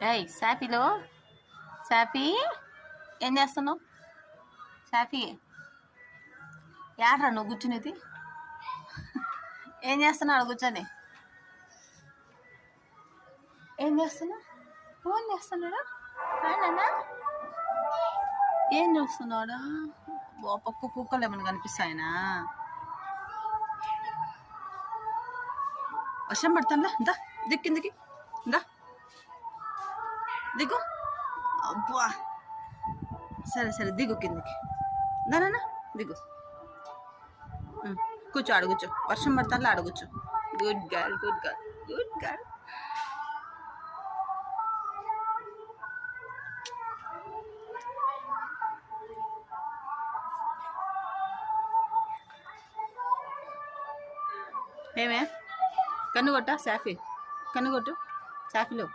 ఏయ్ సాఫీలో సాఫీ ఏం చేస్తున్నావు? సాఫీ యాడ్రా నువ్వు కూర్చునేది? ఏం చేస్తున్నావు కూర్చొని? ఏం చేస్తున్నావు? ఫోన్ చేస్తున్నాడా నాన్న? ఏం చూస్తున్నాడా? పక్క కుక్కలు ఏమైనా కనిపిస్తాయనా? వర్షం పడుతుందా? దా దిక్కిందికి దా దిగు. అబ్బా సరే సరే దిగు కిందికి దానా దిగు. కూర్చో అడుగుచో, వర్షం పడతాను అడుగుచో. Good girl good girl good girl. ఏమే కన్ను కొట్టా సాఫీ, కన్ను కొట్టు సాఫీలో.